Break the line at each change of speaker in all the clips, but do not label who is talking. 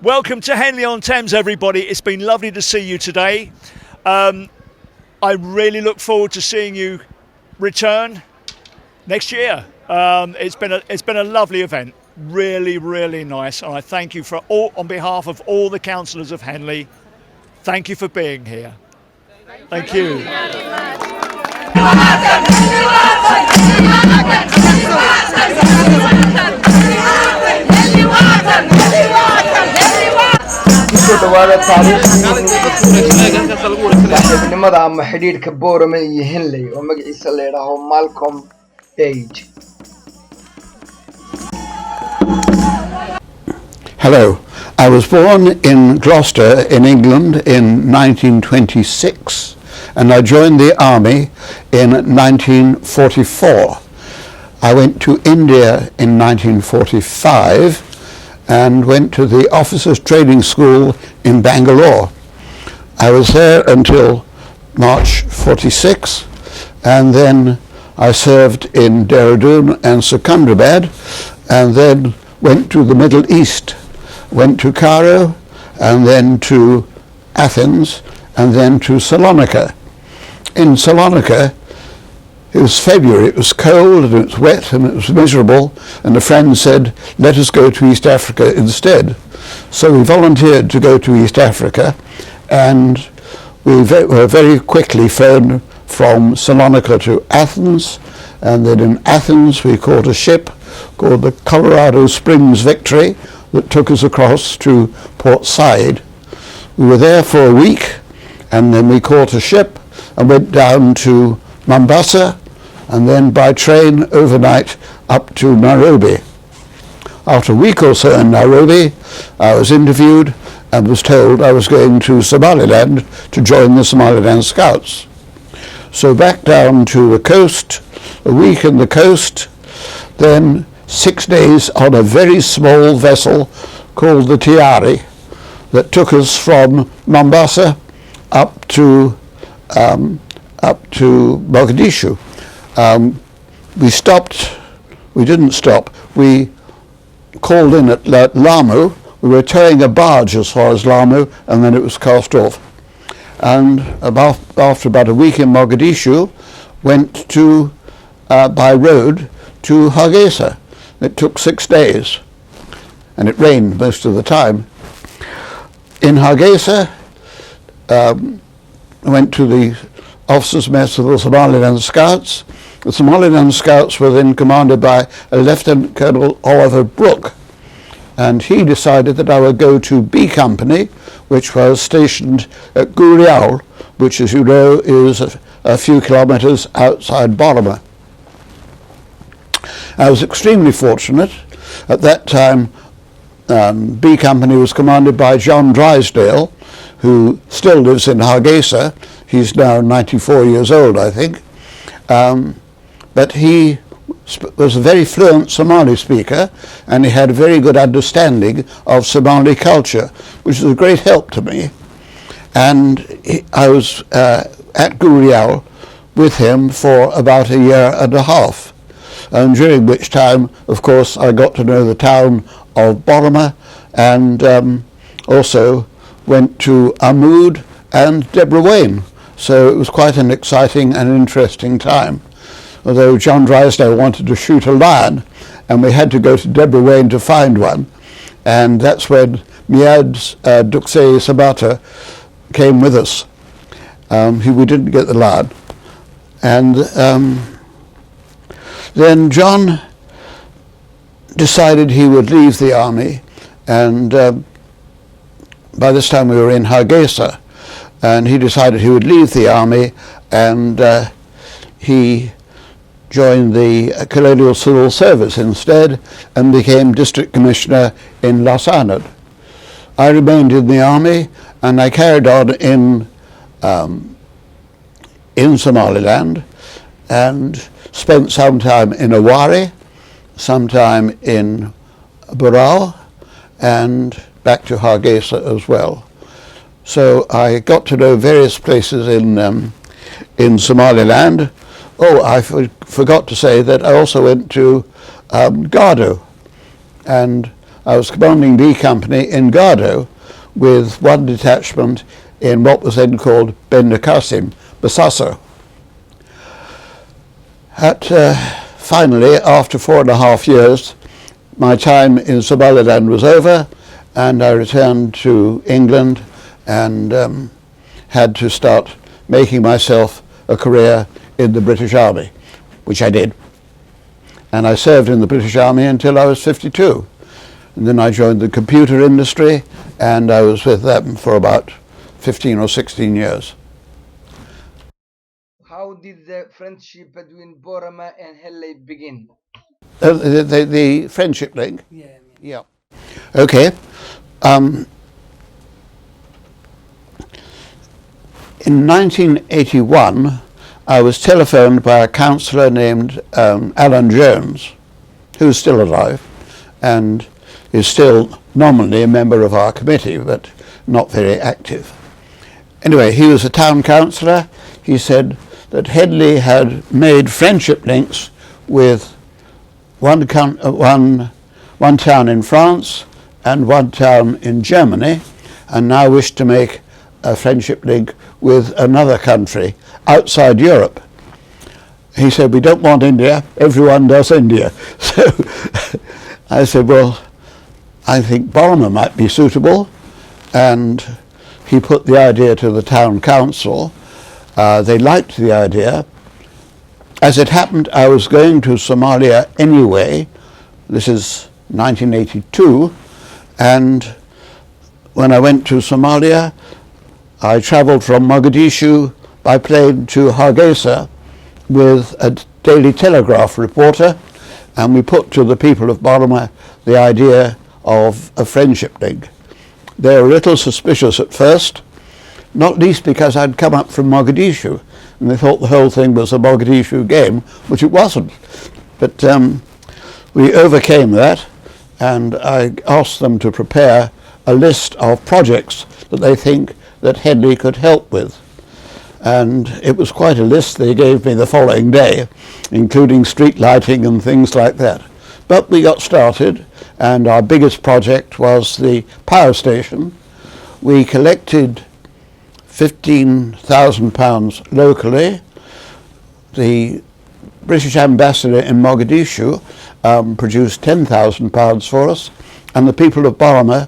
Welcome to Henley-on-Thames, everybody. It's been lovely to see you today. I really look forward to seeing you return next year. It's been a lovely event, really nice, and I thank you on behalf of all the councillors of Henley. Thank you for being here. Thank you.
kusoo dhawaada taariikhnimada ama xidhiidhka Boorame iyo Henley oo magaciisa la yiraahdo Malcom Age.
Hello. I was born in Gloucester in England in 1926 and I joined the army in 1944. I went to India in 1945 and went to the Officers Training School in Bangalore. I was there until March 46 and then I served in Dehradun and Secunderabad and then went to the Middle East. Went to Cairo and then to Athens and then to Salonika. In Salonika it was February, it was cold and it was wet and it was miserable, and a friend said, let us go to East Africa instead. So we volunteered to go to East Africa, and we were very quickly flown from Salonika to Athens, and then in Athens we caught a ship called the Colorado Springs Victory that took us across to Port Said. We were there for a week, and then we caught a ship and went down to Mombasa, and then by train overnight up to Nairobi. After a week or so in Nairobi, I was interviewed and was told I was going to Somaliland to join the Somaliland Scouts. So back down to the coast, a week in the coast, then 6 days on a very small vessel called the Tiari that took us from Mombasa up to Mogadishu. We didn't stop. We called in at Lamu. We were towing a barge as far as Lamu, and then it was cast off. And after about a week in Mogadishu, went to by road to Hargeisa. It took 6 days, and it rained most of the time. In Hargeisa, I went to the officers' mess of the Somaliland Scouts. The Somaliland Scouts were then commanded by a Lieutenant Colonel Oliver Brooke, and he decided that I would go to B Company, which was stationed at Gurial, which, as you know, is a few kilometres outside Boroma. I was extremely fortunate. At that time, B Company was commanded by John Drysdale, who still lives in Hargeisa. He's now 94 years old, I think. But he was a very fluent Somali speaker, and he had a very good understanding of Somali culture, which was a great help to me. And I was at Gurial with him for about a year and a half, and during which time, of course, I got to know the town of Boroma, and also went to Amud and Deborah Wayne. So it was quite an exciting and interesting time. Although John Drysdale wanted to shoot a lion, and we had to go to Deborah Wayne to find one, and that's when Miad's Duxey Sabata came with us. We didn't get the lion. And then John decided he would leave the army, and by this time we were in Hargeisa, and he decided he would leave the army, and he joined the Colonial Civil Service instead and became District Commissioner in Las Anod. I remained in the army, and I carried on in Somaliland and spent some time in Awari, some time in Burao, and back to Hargeisa as well. So I got to know various places in Somaliland. Oh, I forgot to say that I also went to Gardo, and I was commanding B Company in Gardo with one detachment in what was then called Bender Qasim, Basaso. Finally, after 4.5 years, my time in Somaliland was over, and I returned to England and had to start making myself a career in the British Army, which I did. And I served in the British Army until I was 52. And then I joined the computer industry, and I was with them for about 15 or 16 years.
How did the friendship between Borama and Henley begin?
The friendship link?
Yeah.
Yeah. Okay. In 1981, I was telephoned by a councillor named Alan Jones, who's still alive and is still nominally a member of our committee, but not very active. Anyway, he was a town councillor. He said that Headley had made friendship links with one town in France and one town in Germany, and now wished to make a friendship link with another country outside Europe. He said, we don't want India, everyone does India. So I said, well, I think Borama might be suitable, and he put the idea to the town council. They liked the idea. As it happened, I was going to Somalia anyway. This is 1982, and when I went to Somalia, I travelled from Mogadishu by plane to Hargeisa with a Daily Telegraph reporter, and we put to the people of Borama the idea of a friendship link. They were a little suspicious at first, not least because I'd come up from Mogadishu, and they thought the whole thing was a Mogadishu game, which it wasn't. But we overcame that, and I asked them to prepare a list of projects that they think that Headley could help with. And it was quite a list they gave me the following day, including street lighting and things like that. But we got started, and our biggest project was the power station. We collected £15,000 locally. The British ambassador in Mogadishu produced £10,000 for us, and the people of Borama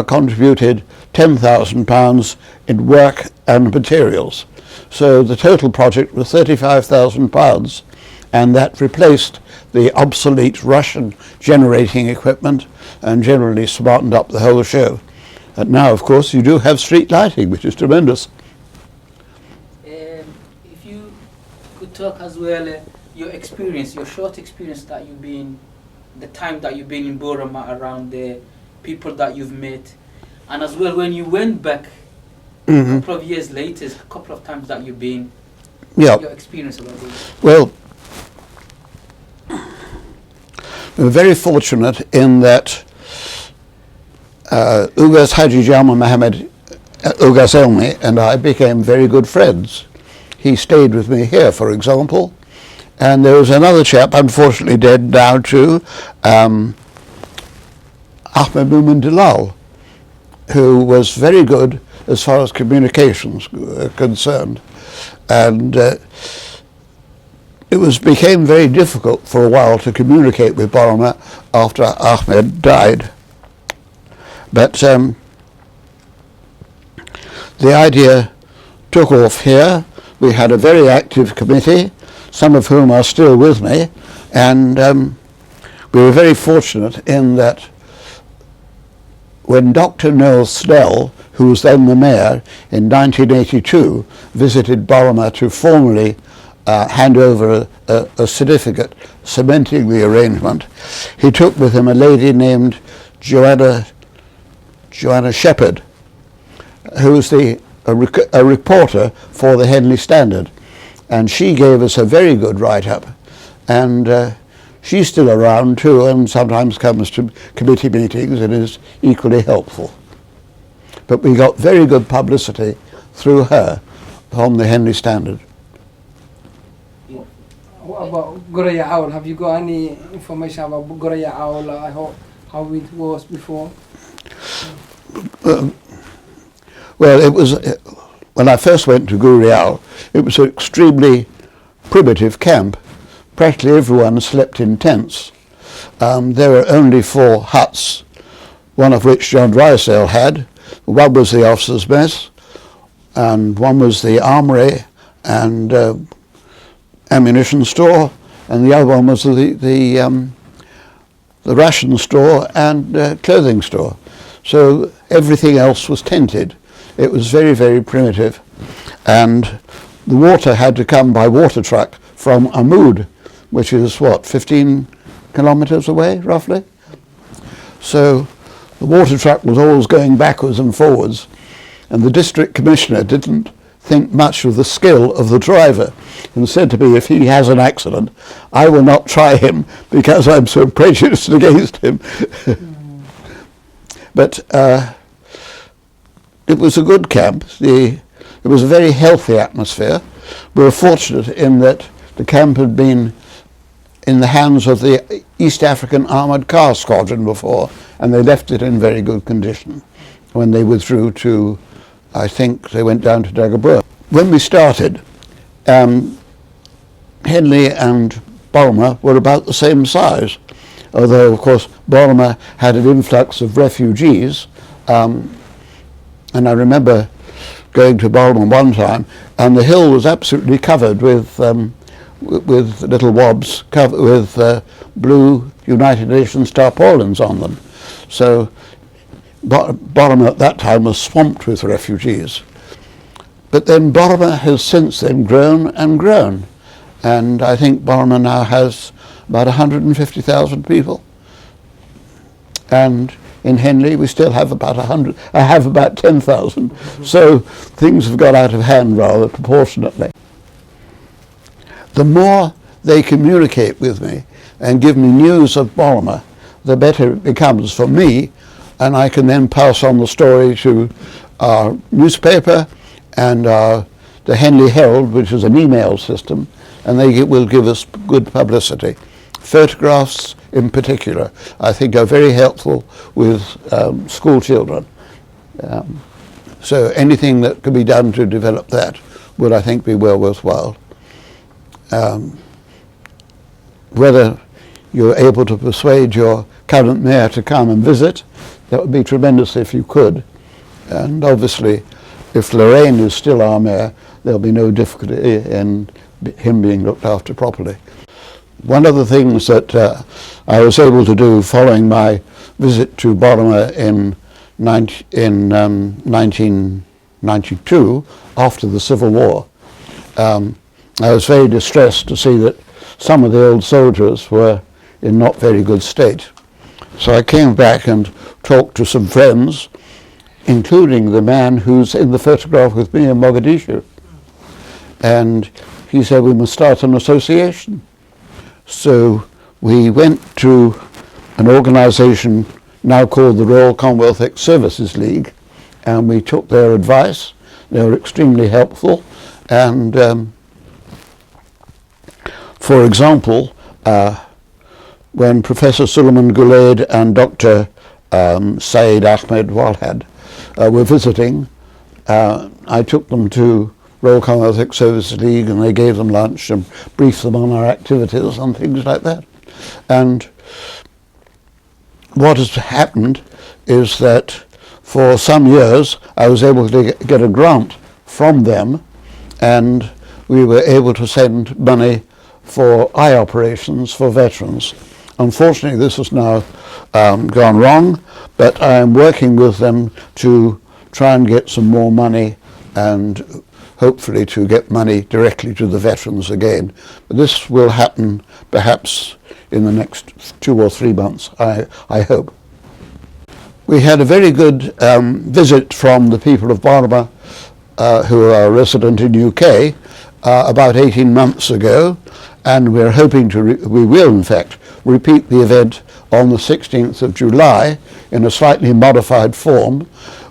contributed £10,000 in work and materials. So the total project was £35,000, and that replaced the obsolete Russian generating equipment and generally smartened up the whole show. And now, of course, you do have street lighting, which is tremendous.
If you could talk as well, your experience, your short experience that you've been, the time that you've been in Borama, around the people that you've met, and as well when you went back a couple of years later, a couple of times that you've been, your experience about this.
Well, we were very fortunate in that Ugas Haji Jama Mohammed Ugas Elmi and I became very good friends. He stayed with me here, for example, and there was another chap, unfortunately dead now too, Ahmed Mumin Dalal, who was very good as far as communications concerned, and it became very difficult for a while to communicate with Borama after Ahmed died. But the idea took off here. We had a very active committee, some of whom are still with me, and we were very fortunate in that when Dr. Noel Snell, who was then the mayor, in 1982 visited Borama to formally hand over a certificate cementing the arrangement, he took with him a lady named Joanna Shepherd, who was a reporter for the Henley Standard, and she gave us a very good write-up, and she's still around too and sometimes comes to committee meetings and is equally helpful. But we got very good publicity through her on the Henley Standard.
What about Goraya Owl? Have you got any information about Goraya Owl?
how it was before?
Well, it was, when I first went to Gurial, it was an extremely primitive camp. Practically everyone slept in tents. There were only 4 huts, one of which John Drysdale had. One was the officers' mess, and one was the armory and ammunition store, and the other one was the ration store and clothing store. So everything else was tented. It was very, very primitive, and the water had to come by water truck from Amud, which is what, 15 kilometers away, roughly? So the water truck was always going backwards and forwards, and the district commissioner didn't think much of the skill of the driver and said to me, if he has an accident, I will not try him because I'm so prejudiced against him. But it was a good camp. It was a very healthy atmosphere. We were fortunate in that the camp had been in the hands of the East African Armoured Car Squadron before, and they left it in very good condition when they withdrew to, I think they went down to Dagobur. When we started, Henley and Boroma were about the same size, although of course Boroma had an influx of refugees, and I remember going to Boroma one time, and the hill was absolutely covered with little wobs covered with blue United Nations tarpaulins on them. So Boroma at that time was swamped with refugees. But then Boroma has since then grown and grown, and I think Boroma now has about 150,000 people. And in Henley we still have about 100. I have about 10,000. So things have got out of hand rather proportionately. The more they communicate with me and give me news of Boroma, the better it becomes for me, and I can then pass on the story to our newspaper and the Henley Herald, which is an email system, and they will give us good publicity. Photographs in particular, I think, are very helpful with school children. So anything that can be done to develop that would, I think, be well worthwhile. Whether you're able to persuade your current mayor to come and visit, that would be tremendous if you could. And obviously, if Lorraine is still our mayor, there'll be no difficulty in him being looked after properly. One of the things that I was able to do following my visit to Boroma in 1992, after the Civil War, I was very distressed to see that some of the old soldiers were in not very good state. So I came back and talked to some friends, including the man who's in the photograph with me in Mogadishu. And he said, we must start an association. So we went to an organization now called the Royal Commonwealth Ex-Services League, and we took their advice. They were extremely helpful. And for example, when Professor Suleiman Gulaid and Dr. Saeed Ahmed Walhad were visiting, I took them to Royal Commonwealth Ex-Services League, and they gave them lunch and briefed them on our activities and things like that. And what has happened is that for some years I was able to get a grant from them, and we were able to send money for eye operations for veterans. Unfortunately, this has now gone wrong, but I am working with them to try and get some more money and hopefully to get money directly to the veterans again. But this will happen perhaps in the next 2 or 3 months, I hope. We had a very good visit from the people of Boroma who are resident in UK about 18 months ago, and we're hoping we will in fact repeat the event on the 16th of July in a slightly modified form.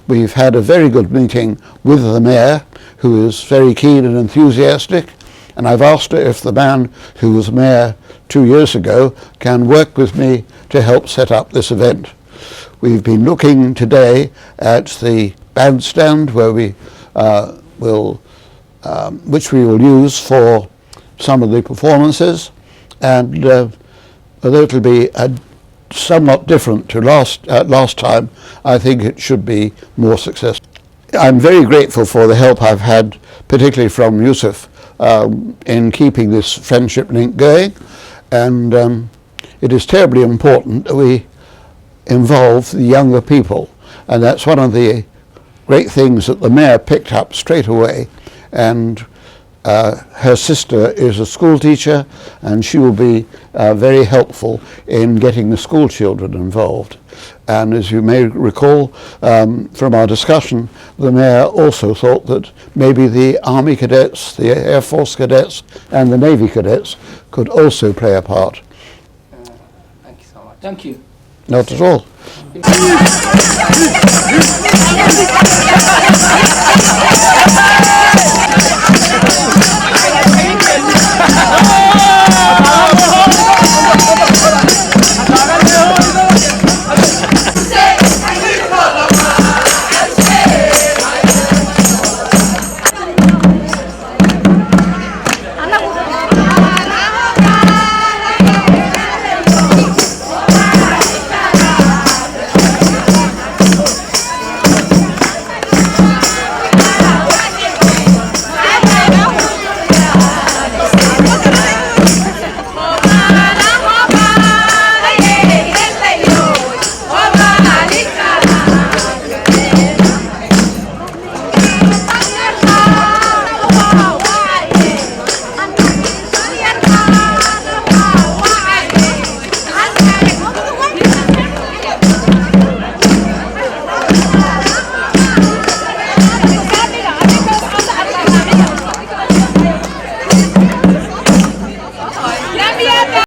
We've had a very good meeting with the mayor, who is very keen and enthusiastic, and I've asked her if the man who was mayor 2 years ago can work with me to help set up this event. We've been looking today at the bandstand where we which we will use for some of the performances, and although it'll be somewhat different to last time, I think it should be more successful. I'm very grateful for the help I've had, particularly from Yusuf, in keeping this friendship link going, and it is terribly important that we involve the younger people, and that's one of the great things that the mayor picked up straight away. And her sister is a school teacher, and she will be very helpful in getting the school children involved. And as you may recall from our discussion, the mayor also thought that maybe the Army cadets, the Air Force cadets and the Navy cadets could also play a part.
Thank you so much. Thank you.
Not at all.